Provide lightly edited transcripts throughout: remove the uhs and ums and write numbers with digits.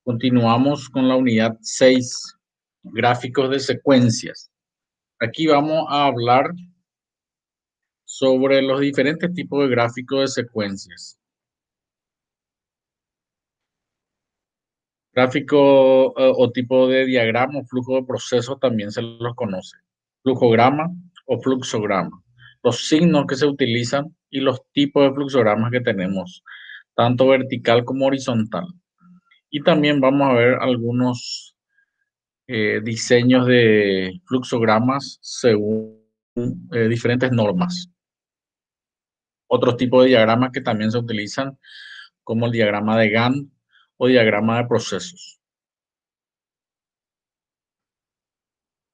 Continuamos con la unidad 6, gráficos de secuencias. Aquí vamos a hablar sobre los diferentes tipos de gráficos de secuencias. Gráfico o tipo de diagrama o flujo de procesos también se los conoce. Flujograma o fluxograma. Los signos que se utilizan y los tipos de fluxogramas que tenemos, tanto vertical como horizontal. Y también vamos a ver algunos diseños de fluxogramas según diferentes normas. Otros tipos de diagramas que también se utilizan, como el diagrama de Gantt o diagrama de procesos.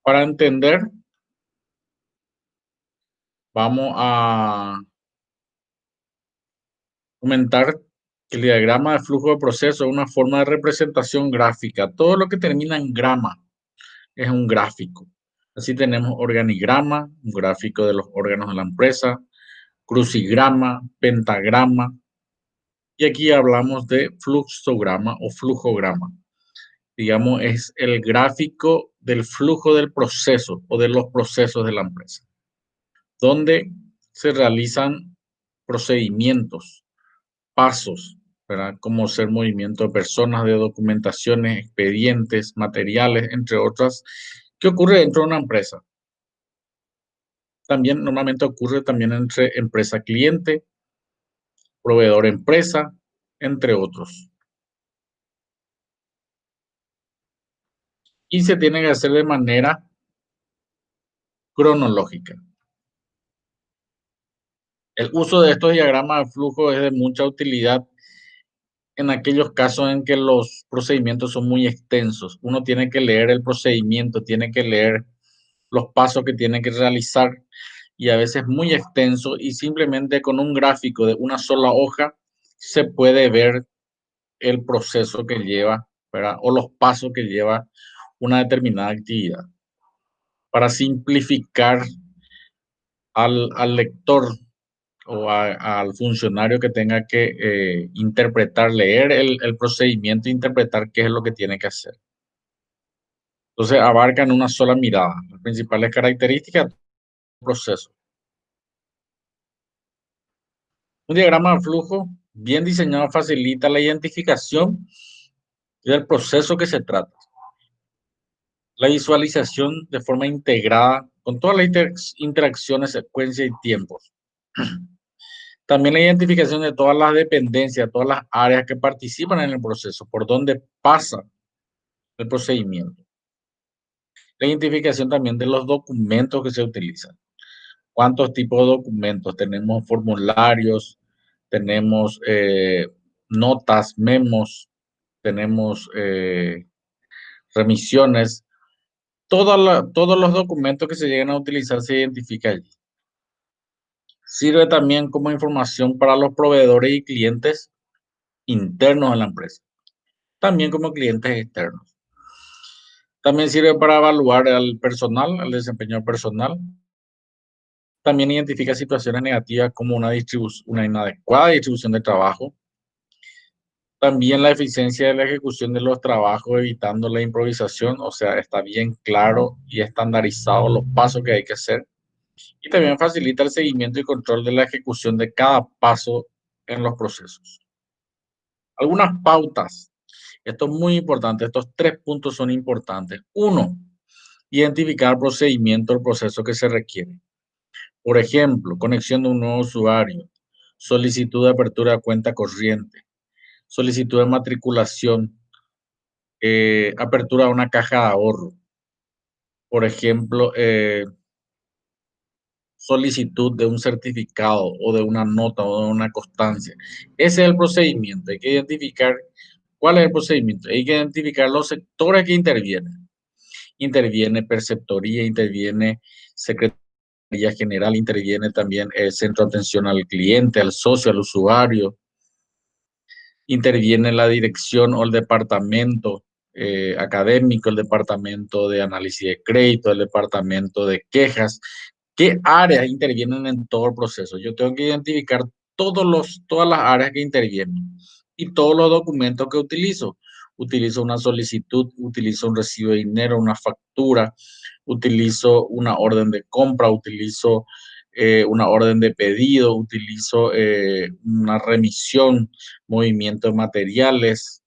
Para entender, vamos a comentar que el diagrama de flujo de proceso es una forma de representación gráfica. Todo lo que termina en grama es un gráfico. Así tenemos organigrama, un gráfico de los órganos de la empresa, crucigrama, pentagrama, y aquí hablamos de fluxograma o flujograma. Digamos, es el gráfico del flujo del proceso o de los procesos de la empresa, donde se realizan procedimientos, pasos, ¿verdad? Como ser movimiento de personas, de documentaciones, expedientes, materiales, entre otras, que ocurre dentro de una empresa. También normalmente ocurre también entre empresa-cliente, proveedor-empresa, entre otros. Y se tiene que hacer de manera cronológica. El uso de estos diagramas de flujo es de mucha utilidad en aquellos casos en que los procedimientos son muy extensos. Uno tiene que leer el procedimiento, tiene que leer los pasos que tiene que realizar y a veces muy extenso, y simplemente con un gráfico de una sola hoja se puede ver el proceso que lleva, ¿verdad? O los pasos que lleva una determinada actividad. Para simplificar al lector o al funcionario que tenga que interpretar, leer el procedimiento e interpretar qué es lo que tiene que hacer. Entonces abarcan una sola mirada las principales características del proceso. Un diagrama de flujo bien diseñado facilita la identificación del proceso que se trata, la visualización de forma integrada con todas las interacciones, secuencias y tiempos. También la identificación de todas las dependencias, todas las áreas que participan en el proceso, por donde pasa el procedimiento. La identificación también de los documentos que se utilizan. ¿Cuántos tipos de documentos? Tenemos formularios, tenemos notas, memos, tenemos remisiones. Todos los documentos que se llegan a utilizar se identifican allí. Sirve también como información para los proveedores y clientes internos de la empresa, también como clientes externos. También sirve para evaluar al personal, al desempeño personal. También identifica situaciones negativas como una inadecuada distribución de trabajo. También la eficiencia de la ejecución de los trabajos, evitando la improvisación, o sea, está bien claro y estandarizado los pasos que hay que hacer. Y también facilita el seguimiento y control de la ejecución de cada paso en los procesos. Algunas pautas. Esto es muy importante. Estos 3 puntos son importantes. 1, identificar el procedimiento, el proceso que se requiere. Por ejemplo, conexión de un nuevo usuario, solicitud de apertura de cuenta corriente, solicitud de matriculación, apertura de una caja de ahorro. Por ejemplo, solicitud de un certificado o de una nota o de una constancia. Ese es el procedimiento. Hay que identificar cuál es el procedimiento. Hay que identificar los sectores que intervienen. Interviene preceptoría, interviene secretaría general, interviene también el centro de atención al cliente, al socio, al usuario. Interviene la dirección o el departamento académico, el departamento de análisis de crédito, el departamento de quejas. ¿Qué áreas intervienen en todo el proceso? Yo tengo que identificar todas las áreas que intervienen y todos los documentos que utilizo. utilizo una solicitud, utilizo un recibo de dinero, una factura, utilizo una orden de compra, utilizo una orden de pedido, utilizo una remisión, movimiento de materiales.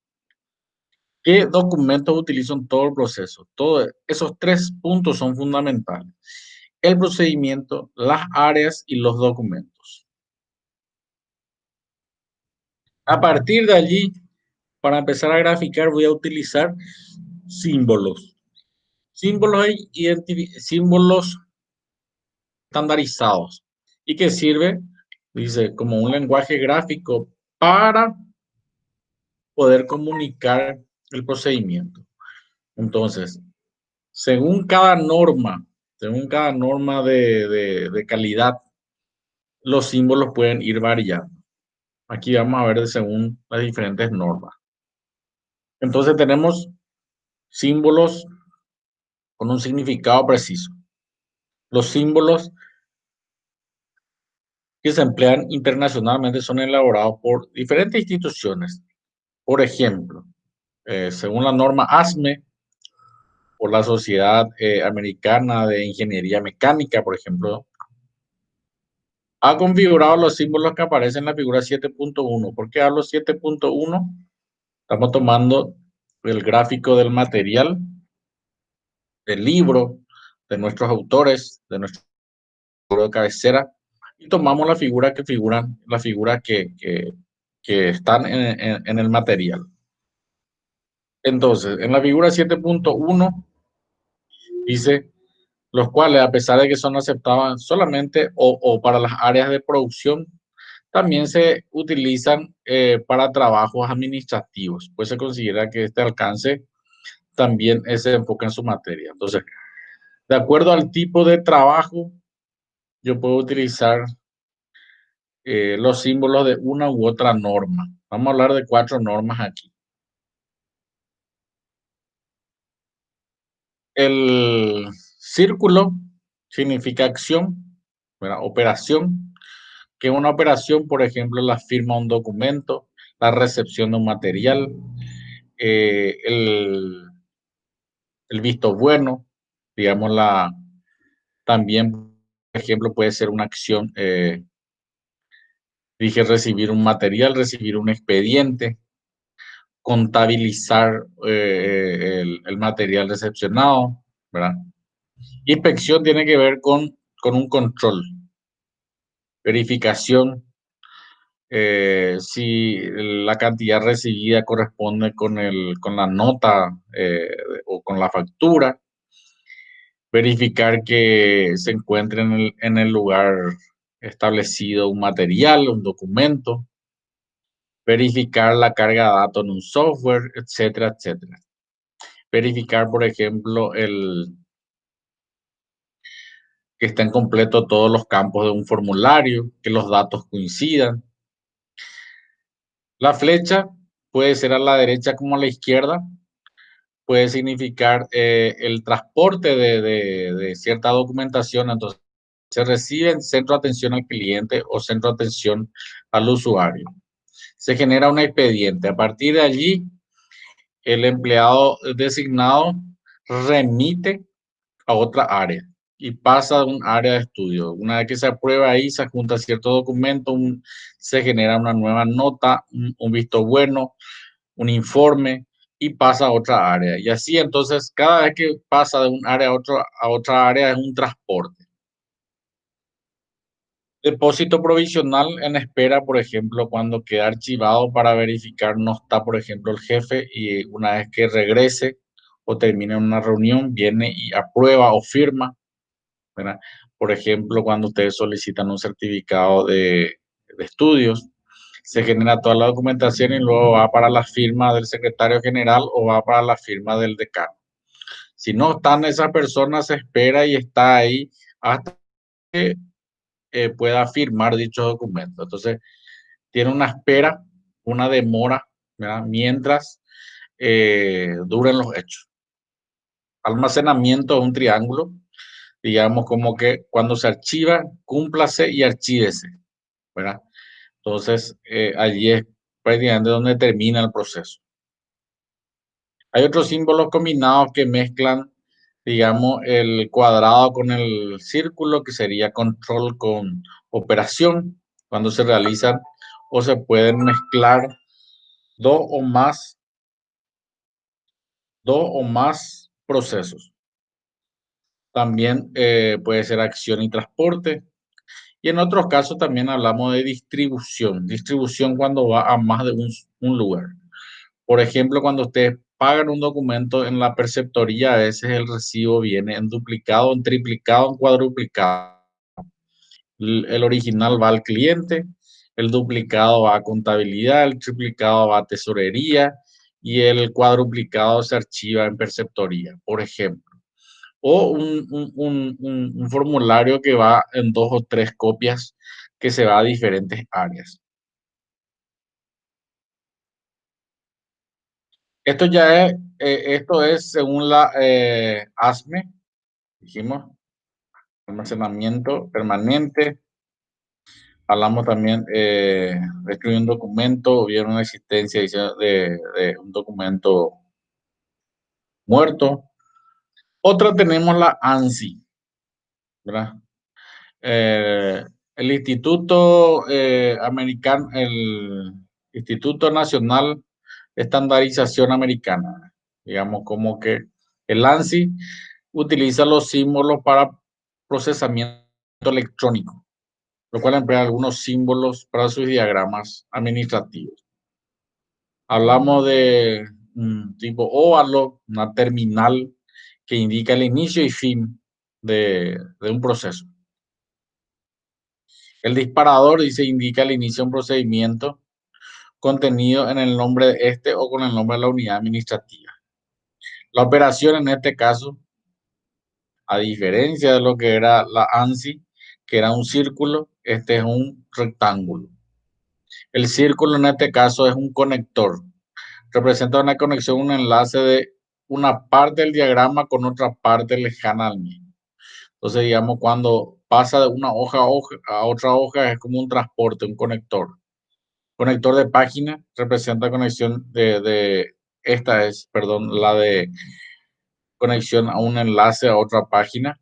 ¿Qué documentos utilizo en todo el proceso? Todos esos tres puntos son fundamentales. El procedimiento, las áreas y los documentos. A partir de allí, para empezar a graficar, voy a utilizar símbolos. Símbolos estandarizados. ¿Y que sirve? Dice, como un lenguaje gráfico para poder comunicar el procedimiento. Entonces, según cada norma de calidad, los símbolos pueden ir variando. Aquí vamos a ver según las diferentes normas. Entonces tenemos símbolos con un significado preciso. Los símbolos que se emplean internacionalmente son elaborados por diferentes instituciones. Por ejemplo, según la norma ASME, por la Sociedad Americana de Ingeniería Mecánica, por ejemplo, ha configurado los símbolos que aparecen en la figura 7.1. ¿Por qué hablo 7.1? Estamos tomando el gráfico del material, del libro, de nuestros autores, de nuestro libro de cabecera, y tomamos las figuras que figuran, las figuras que están en el material. Entonces, en la figura 7.1 dice, los cuales, a pesar de que son aceptados solamente o para las áreas de producción, también se utilizan para trabajos administrativos, pues se considera que este alcance también se enfoca en su materia. Entonces, de acuerdo al tipo de trabajo, yo puedo utilizar los símbolos de una u otra norma. Vamos a hablar de 4 normas aquí. El círculo significa acción, ¿verdad? Operación, que una operación, por ejemplo, la firma de un documento, la recepción de un material, eh, el, el visto bueno, digamos, también, por ejemplo, puede ser una acción, dije recibir un material, recibir un expediente, contabilizar el material recepcionado, ¿verdad? Inspección tiene que ver con un control, verificación, si la cantidad recibida corresponde con la nota o con la factura, verificar que se encuentre en el lugar establecido un material, un documento, verificar la carga de datos en un software, etcétera, etcétera. Verificar, por ejemplo, que estén completos todos los campos de un formulario, que los datos coincidan. La flecha puede ser a la derecha como a la izquierda, puede significar el transporte de cierta documentación. Entonces, se recibe en centro de atención al cliente o centro de atención al usuario. Se genera un expediente. A partir de allí, el empleado designado remite a otra área y pasa de un área de estudio. Una vez que se aprueba ahí, se junta cierto documento, se genera una nueva nota, un visto bueno, un informe y pasa a otra área. Y así entonces, cada vez que pasa de un área a otra área es un transporte. Depósito provisional en espera, por ejemplo, cuando queda archivado para verificar no está, por ejemplo, el jefe y una vez que regrese o termine una reunión, viene y aprueba o firma, ¿verdad? Por ejemplo, cuando ustedes solicitan un certificado de estudios, se genera toda la documentación y luego va para la firma del secretario general o va para la firma del decano. Si no están esas personas, se espera y está ahí hasta que pueda firmar dicho documento. Entonces, tiene una espera, una demora, ¿verdad? Mientras duren los hechos. Almacenamiento es un triángulo, digamos como que cuando se archiva, cúmplase y archívese, ¿verdad? Entonces, allí es prácticamente donde termina el proceso. Hay otros símbolos combinados que mezclan, digamos, el cuadrado con el círculo, que sería control con operación, cuando se realizan o se pueden mezclar dos o más procesos. También puede ser acción y transporte. Y en otros casos también hablamos de distribución. Distribución cuando va a más de un lugar. Por ejemplo, cuando ustedes pagan un documento en la preceptoría, a veces el recibo viene en duplicado, en triplicado, en cuadruplicado. El original va al cliente, el duplicado va a contabilidad, el triplicado va a tesorería y el cuadruplicado se archiva en preceptoría, por ejemplo. O un formulario que va en 2 o 3 copias que se va a diferentes áreas. Esto es según la ASME, dijimos, almacenamiento permanente. Hablamos también de escribir un documento o bien una existencia de un documento muerto. Otra tenemos la ANSI, ¿verdad? Eh, el el Instituto Nacional de Estandarización Americana, digamos como que el ANSI utiliza los símbolos para procesamiento electrónico, lo cual emplea algunos símbolos para sus diagramas administrativos. Hablamos de un tipo óvalo, una terminal que indica el inicio y fin de un proceso. El disparador dice indica el inicio de un procedimiento contenido en el nombre de este o con el nombre de la unidad administrativa. La operación en este caso, a diferencia de lo que era la ANSI, que era un círculo, este es un rectángulo. El círculo en este caso es un conector. Representa una conexión, un enlace de una parte del diagrama con otra parte lejana al mismo. Entonces, digamos, cuando pasa de una hoja a otra hoja, es como un transporte, un conector. Conector de página representa conexión esta es, perdón, la de conexión a un enlace a otra página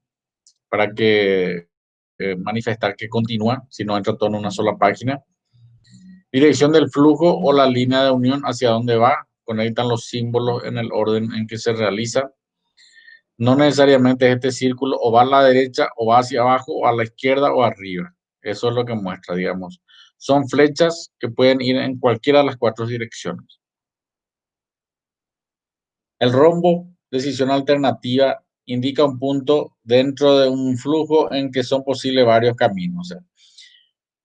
para que manifestar que continúa, si no entra todo en una sola página. Dirección del flujo o la línea de unión hacia dónde va, conectan los símbolos en el orden en que se realiza. No necesariamente es este círculo o va a la derecha o va hacia abajo o a la izquierda o arriba. Eso es lo que muestra, digamos. Son flechas que pueden ir en cualquiera de las 4 direcciones. El rombo, decisión alternativa, indica un punto dentro de un flujo en que son posibles varios caminos. O sea,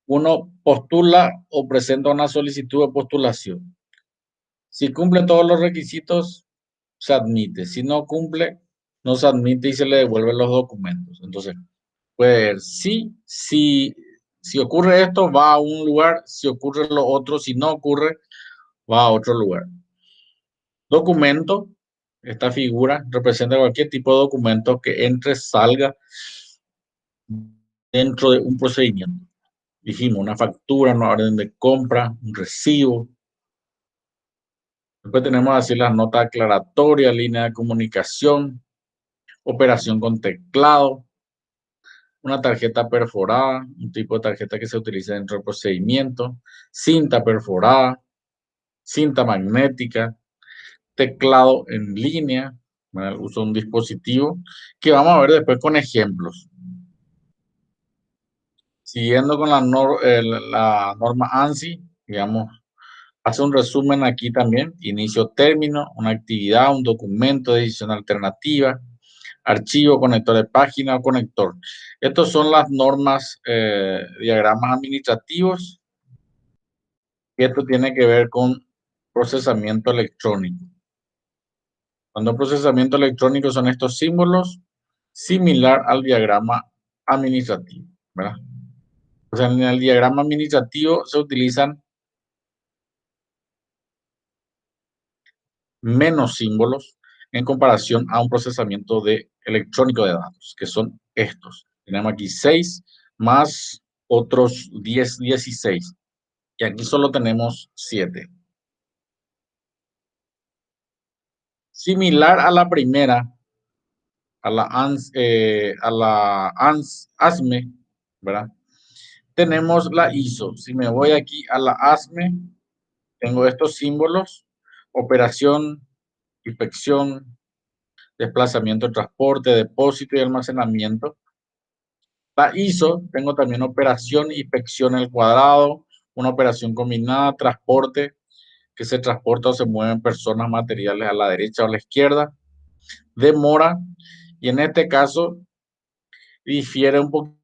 uno postula o presenta una solicitud de postulación. Si cumple todos los requisitos, se admite. Si no cumple, no se admite y se le devuelven los documentos. Entonces, puede ver si ocurre esto, va a un lugar, si ocurre lo otro, si no ocurre, va a otro lugar. Documento, esta figura representa cualquier tipo de documento que entre, salga dentro de un procedimiento. Dijimos, una factura, una orden de compra, un recibo. Después tenemos así las notas aclaratorias, línea de comunicación, operación con teclado, una tarjeta perforada, un tipo de tarjeta que se utiliza dentro del procedimiento, cinta perforada, cinta magnética, teclado en línea, uso un dispositivo que vamos a ver después con ejemplos. Siguiendo con la norma ANSI, digamos, hace un resumen aquí también, inicio término, una actividad, un documento, decisión alternativa, archivo, conector de página o conector. Estas son las normas, diagramas administrativos, y esto tiene que ver con procesamiento electrónico. Cuando procesamiento electrónico son estos símbolos, similar al diagrama administrativo, ¿verdad? O sea, en el diagrama administrativo se utilizan menos símbolos en comparación a un procesamiento electrónico de datos, que son estos. Tenemos aquí 6 más otros 10, 16. Y aquí solo tenemos 7. Similar a la primera, ASME, ¿verdad? Tenemos la ISO. Si me voy aquí a la ASME, tengo estos símbolos: operación, inspección, desplazamiento, transporte, depósito y almacenamiento. La ISO, tengo también operación, inspección al cuadrado, una operación combinada, transporte, que se transporta o se mueven personas, materiales a la derecha o a la izquierda, demora, y en este caso difiere un poquito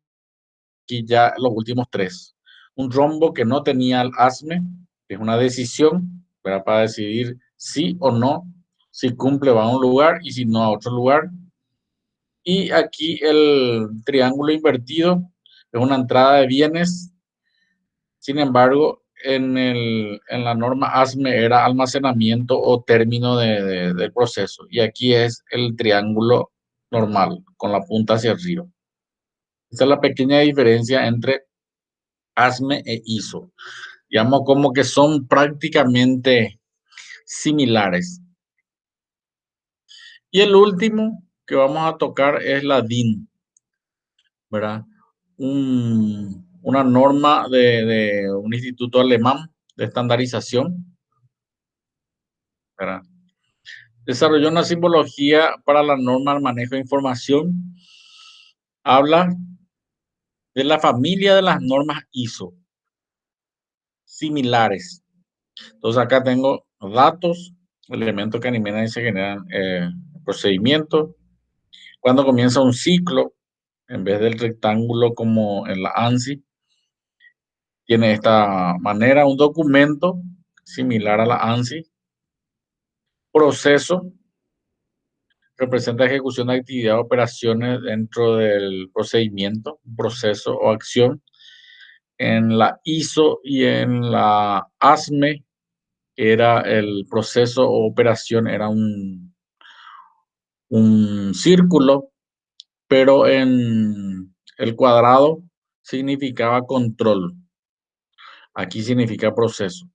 ya los últimos tres. Un rombo que no tenía el ASME, que es una decisión, ¿verdad? Para decidir sí o no, si cumple va a un lugar y si no a otro lugar. Y aquí el triángulo invertido es una entrada de bienes. Sin embargo, en la norma ASME era almacenamiento o término del proceso. Y aquí es el triángulo normal, con la punta hacia arriba. Esa es la pequeña diferencia entre ASME e ISO. Digamos como que son prácticamente similares. Y el último que vamos a tocar es la DIN, ¿verdad? Una norma de un instituto alemán de estandarización, ¿verdad? Desarrolló una simbología para la norma del manejo de información. Habla de la familia de las normas ISO similares. Entonces acá tengo datos, elementos que animan y se generan procedimientos. Cuando comienza un ciclo, en vez del rectángulo como en la ANSI, tiene esta manera: un documento similar a la ANSI. Proceso representa ejecución de actividad o operaciones dentro del procedimiento, proceso o acción. En la ISO y en la ASME era el proceso o operación, era un círculo, pero en el cuadrado significaba control. Aquí significa proceso,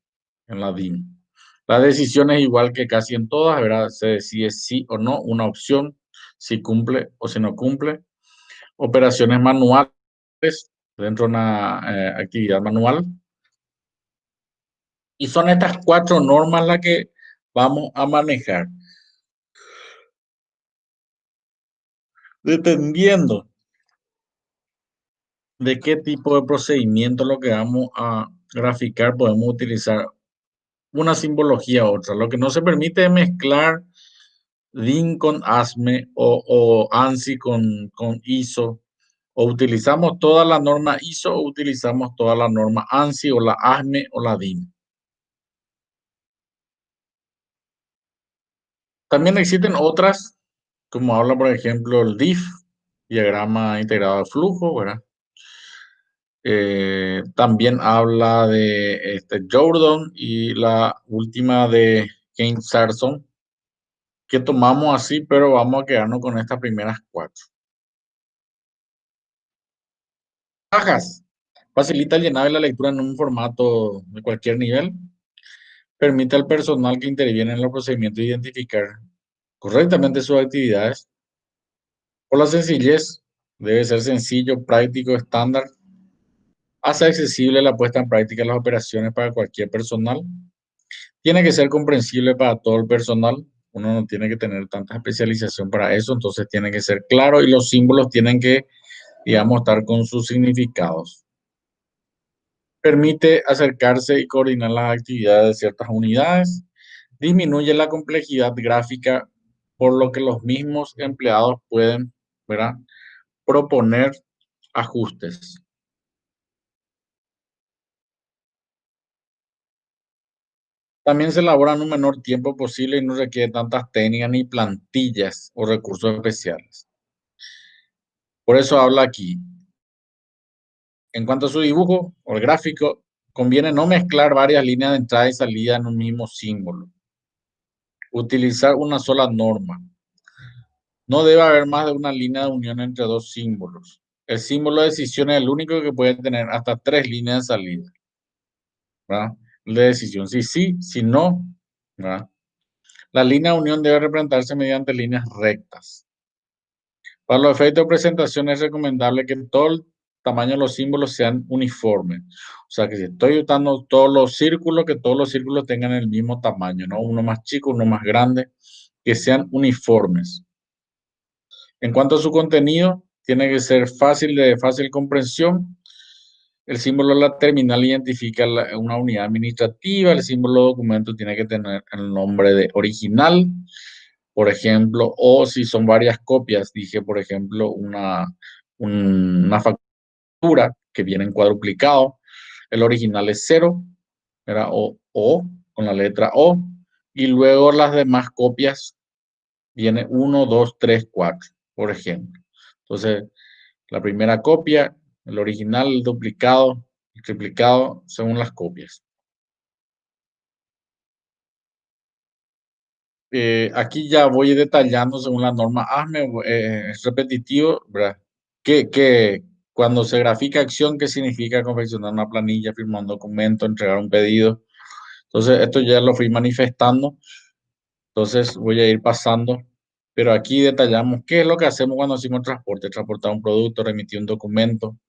en la DIN. La decisión es igual que casi en todas, ¿verdad? Se decide sí o no, una opción, si cumple o si no cumple. Operaciones manuales dentro de una actividad manual. Y son estas cuatro normas las que vamos a manejar. Dependiendo de qué tipo de procedimiento lo que vamos a graficar, podemos utilizar una simbología u otra. Lo que no se permite es mezclar DIN con ASME o ANSI con ISO. O utilizamos toda la norma ISO o utilizamos toda la norma ANSI o la ASME o la DIN. También existen otras, como habla por ejemplo el DIF, diagrama integrado de flujo, ¿verdad? También habla de Jordan y la última de James Sarson, que tomamos así, pero vamos a quedarnos con estas primeras cuatro. Bajas. Facilita el llenado y la lectura en un formato de cualquier nivel. Permite al personal que interviene en los procedimientos identificar correctamente sus actividades. Por la sencillez, debe ser sencillo, práctico, estándar. Hace accesible la puesta en práctica de las operaciones para cualquier personal. Tiene que ser comprensible para todo el personal. Uno no tiene que tener tanta especialización para eso, entonces tiene que ser claro y los símbolos tienen que, digamos, estar con sus significados. Permite acercarse y coordinar las actividades de ciertas unidades. Disminuye la complejidad gráfica, por lo que los mismos empleados pueden, ¿verdad?, proponer ajustes. También se elabora en un menor tiempo posible y no requiere tantas técnicas ni plantillas o recursos especiales. Por eso habla aquí. En cuanto a su dibujo o el gráfico, conviene no mezclar varias líneas de entrada y salida en un mismo símbolo. Utilizar una sola norma. No debe haber más de una línea de unión entre dos símbolos. El símbolo de decisión es el único que puede tener hasta tres líneas de salida, ¿verdad? De decisión, sí, sí, si no, ¿verdad? La línea de unión debe representarse mediante líneas rectas. Para los efectos de presentación es recomendable que todo el tamaño de los símbolos sean uniformes. O sea que si estoy usando todos los círculos, que todos los círculos tengan el mismo tamaño, ¿no? Uno más chico, uno más grande, que sean uniformes. En cuanto a su contenido, tiene que ser de fácil comprensión. El símbolo de la terminal identifica una unidad administrativa. El símbolo de documento tiene que tener el nombre de original, por ejemplo, o si son varias copias, dije, por ejemplo, una factura que viene en cuadruplicado. El original es 0, ¿verdad? O con la letra O. Y luego las demás copias viene 1, 2, 3, 4, por ejemplo. Entonces, la primera copia, el original, el duplicado, el triplicado, según las copias. Aquí ya voy detallando según la norma ASME, es repetitivo, ¿verdad? Que cuando se grafica acción, ¿qué significa confeccionar una planilla, firmar un documento, entregar un pedido? Entonces, esto ya lo fui manifestando, entonces voy a ir pasando, pero aquí detallamos qué es lo que hacemos cuando hacemos transporte, transportar un producto, remitir un documento,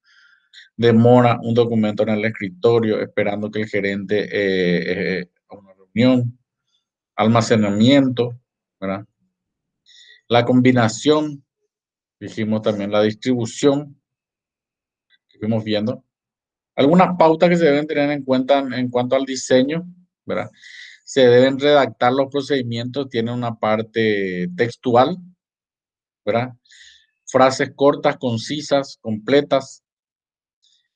demora un documento en el escritorio esperando que el gerente a una reunión, almacenamiento, ¿verdad? La combinación, dijimos también la distribución, que fuimos viendo. Algunas pautas que se deben tener en cuenta en cuanto al diseño, ¿verdad? Se deben redactar los procedimientos, tiene una parte textual, ¿verdad? Frases cortas, concisas, completas,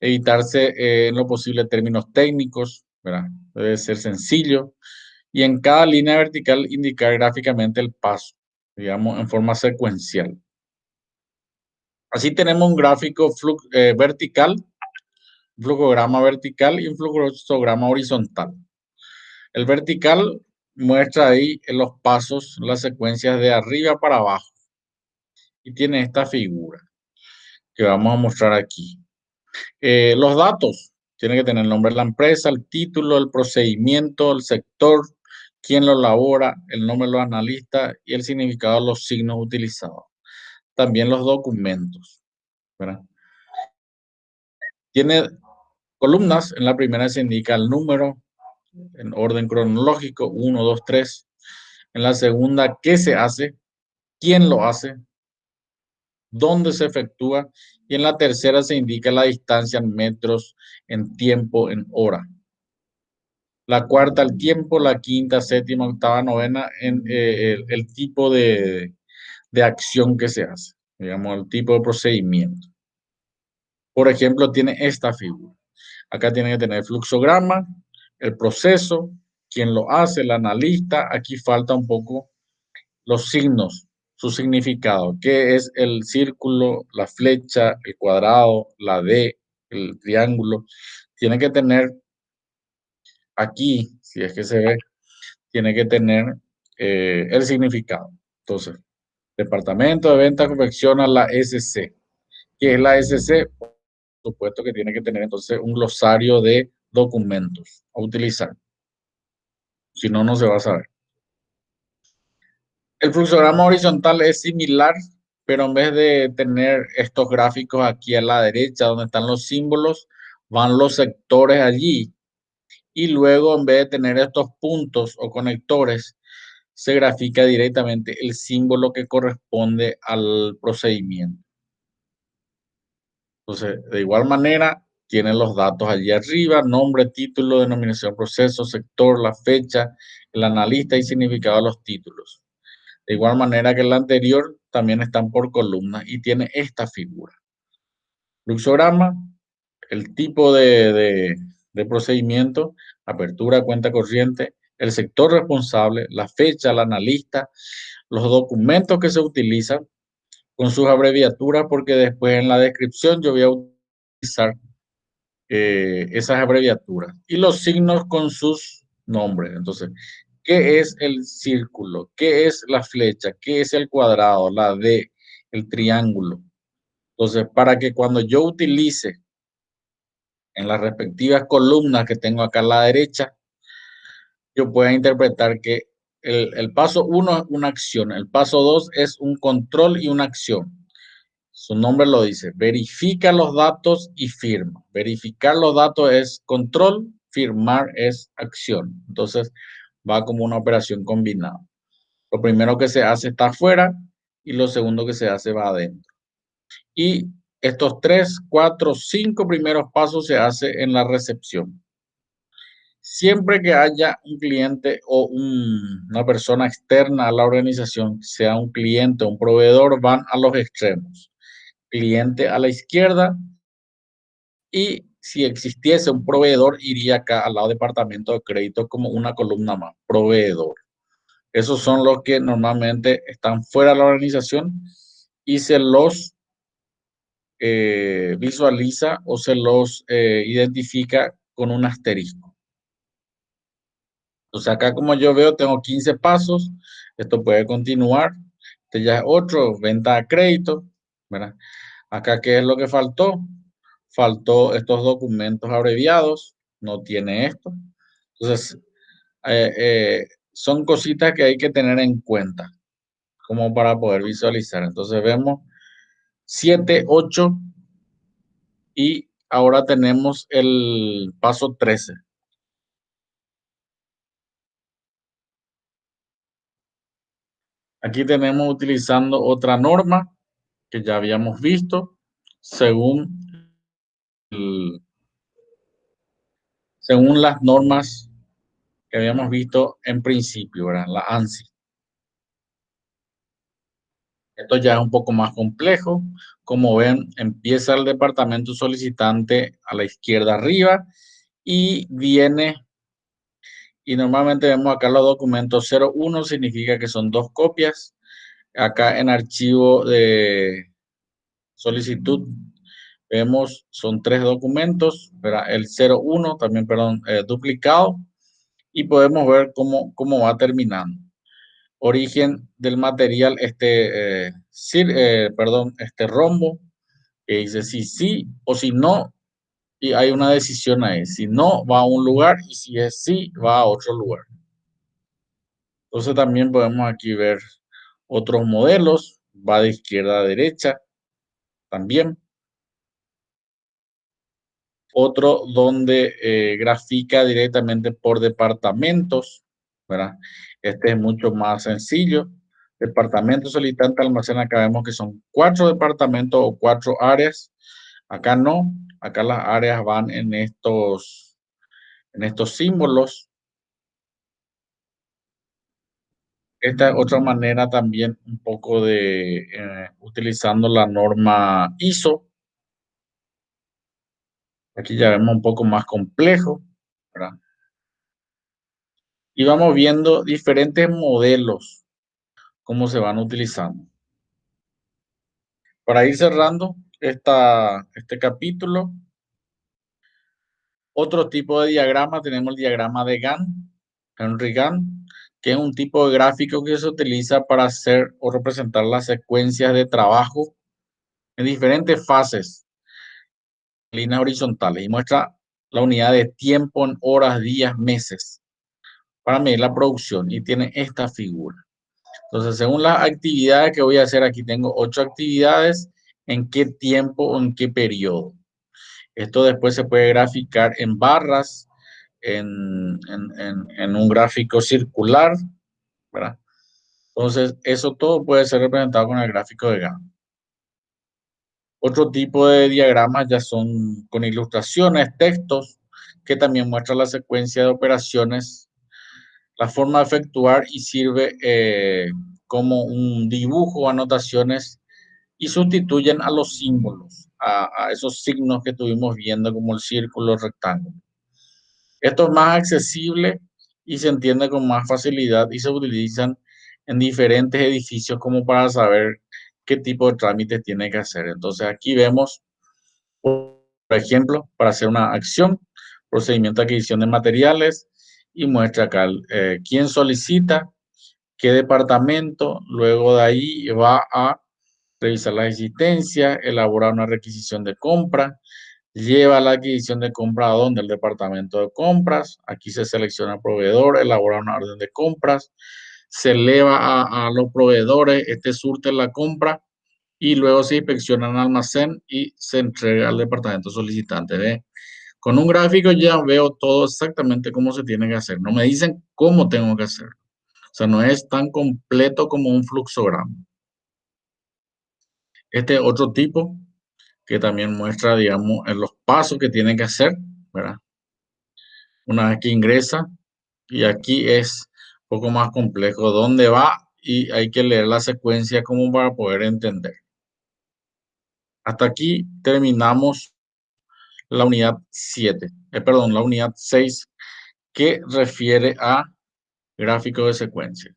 evitarse en lo posible términos técnicos, ¿verdad? Debe ser sencillo. Y en cada línea vertical indicar gráficamente el paso, digamos, en forma secuencial. Así tenemos un gráfico vertical, un fluxograma vertical y un fluxograma horizontal. El vertical muestra ahí los pasos, las secuencias de arriba para abajo. Y tiene esta figura que vamos a mostrar aquí. Los datos, tiene que tener el nombre de la empresa, el título, el procedimiento, el sector, quién lo elabora, el nombre de los analistas y el significado de los signos utilizados. También los documentos, ¿verdad? Tiene columnas, en la primera se indica el número en orden cronológico, 1, 2, 3. En la segunda, qué se hace, quién lo hace, dónde se efectúa. Y en la tercera se indica la distancia en metros, en tiempo, en hora. La cuarta, el tiempo, la quinta, séptima, octava, novena, el tipo de acción que se hace, digamos, el tipo de procedimiento. Por ejemplo, tiene esta figura. Acá tiene que tener el fluxograma, el proceso, quién lo hace, el analista. Aquí falta un poco los signos, su significado, qué es el círculo, la flecha, el cuadrado, la D, el triángulo. Tiene que tener aquí, si es que se ve, tiene que tener el significado. Entonces, Departamento de Venta confecciona la SC. ¿Qué es la SC? Por supuesto que tiene que tener entonces un glosario de documentos a utilizar. Si no, no se va a saber. El fluxograma horizontal es similar, pero en vez de tener estos gráficos aquí a la derecha donde están los símbolos, van los sectores allí. Y luego, en vez de tener estos puntos o conectores, se grafica directamente el símbolo que corresponde al procedimiento. Entonces, de igual manera, tiene los datos allí arriba, nombre, título, denominación, proceso, sector, la fecha, el analista y significado de los títulos. De igual manera que el anterior, también están por columnas y tiene esta figura. Fluxograma, el tipo de procedimiento, apertura, cuenta corriente, el sector responsable, la fecha, el analista, los documentos que se utilizan con sus abreviaturas, porque después en la descripción yo voy a utilizar esas abreviaturas y los signos con sus nombres. Entonces, ¿qué es el círculo? ¿Qué es la flecha? ¿Qué es el cuadrado? La D, el triángulo. Entonces, para que cuando yo utilice en las respectivas columnas que tengo acá a la derecha, yo pueda interpretar que el paso 1 es una acción, el paso 2 es un control y una acción. Su nombre lo dice, verifica los datos y firma. Verificar los datos es control, firmar es acción. Entonces va como una operación combinada. Lo primero que se hace está afuera y lo segundo que se hace va adentro. Y estos 3, 4, 5 primeros pasos se hace en la recepción. Siempre que haya un cliente o una persona externa a la organización, sea un cliente o un proveedor, van a los extremos. Cliente a la izquierda y si existiese un proveedor, iría acá al lado departamento de crédito como una columna más, proveedor. Esos son los que normalmente están fuera de la organización y se los visualiza o se los identifica con un asterisco. Entonces acá como yo veo tengo 15 pasos, esto puede continuar, este ya es otro, venta a crédito, ¿verdad? Acá ¿qué es lo que faltó? Faltó estos documentos abreviados, no tiene esto. Entonces son cositas que hay que tener en cuenta como para poder visualizar. Entonces vemos 7, 8 y ahora tenemos el paso 13. Aquí tenemos utilizando otra norma que ya habíamos visto según, según las normas que habíamos visto en principio, ¿verdad? La ANSI. Esto ya es un poco más complejo. Como ven, empieza el departamento solicitante a la izquierda arriba y viene, y normalmente vemos acá los documentos 01, significa que son dos copias. Acá en archivo de solicitud vemos son tres documentos, ¿verdad? El 01 también, perdón, duplicado, y podemos ver cómo va terminando. Origen del material, este rombo, que dice si sí o si no, y hay una decisión ahí. Si no, va a un lugar, y si es sí, va a otro lugar. Entonces también podemos aquí ver otros modelos, va de izquierda a derecha también. Otro donde grafica directamente por departamentos, ¿verdad? Este es mucho más sencillo. Departamento solicitante almacén, acá vemos que son 4 departamentos o 4 áreas. Acá no, acá las áreas van en estos símbolos. Esta es otra manera también un poco de utilizando la norma ISO. Aquí ya vemos un poco más complejo, ¿verdad? Y vamos viendo diferentes modelos, cómo se van utilizando. Para ir cerrando este capítulo, otro tipo de diagrama, tenemos el diagrama de Gantt, Henry Gantt, que es un tipo de gráfico que se utiliza para hacer o representar las secuencias de trabajo en diferentes fases, líneas horizontales, y muestra la unidad de tiempo en horas, días, meses, para medir la producción, y tiene esta figura. Entonces, según las actividades que voy a hacer, aquí tengo 8 actividades, en qué tiempo o en qué periodo. Esto después se puede graficar en barras, en un gráfico circular, ¿verdad? Entonces, eso todo puede ser representado con el gráfico de Gantt. Otro tipo de diagramas ya son con ilustraciones, textos, que también muestran la secuencia de operaciones, la forma de efectuar y sirve como un dibujo o anotaciones y sustituyen a los símbolos, a esos signos que estuvimos viendo como el círculo, el rectángulo. Esto es más accesible y se entiende con más facilidad y se utilizan en diferentes edificios como para saber qué tipo de trámites tiene que hacer. Entonces aquí vemos, por ejemplo, para hacer una acción, procedimiento de adquisición de materiales y muestra acá quién solicita, qué departamento, luego de ahí va a revisar la existencia, elaborar una requisición de compra, lleva la adquisición de compra a donde el departamento de compras, aquí se selecciona el proveedor, elabora una orden de compras, se eleva a los proveedores, este surte la compra y luego se inspecciona en almacén y se entrega al departamento solicitante. ¿Ve? Con un gráfico ya veo todo exactamente cómo se tiene que hacer. No me dicen cómo tengo que hacer. O sea, no es tan completo como un fluxograma. Este otro tipo que también muestra, digamos, en los pasos que tiene que hacer, ¿verdad? Una vez que ingresa, y aquí es un poco más complejo dónde va y hay que leer la secuencia como para poder entender. Hasta aquí terminamos la unidad 7, perdón, la unidad 6 que refiere a gráfico de secuencia.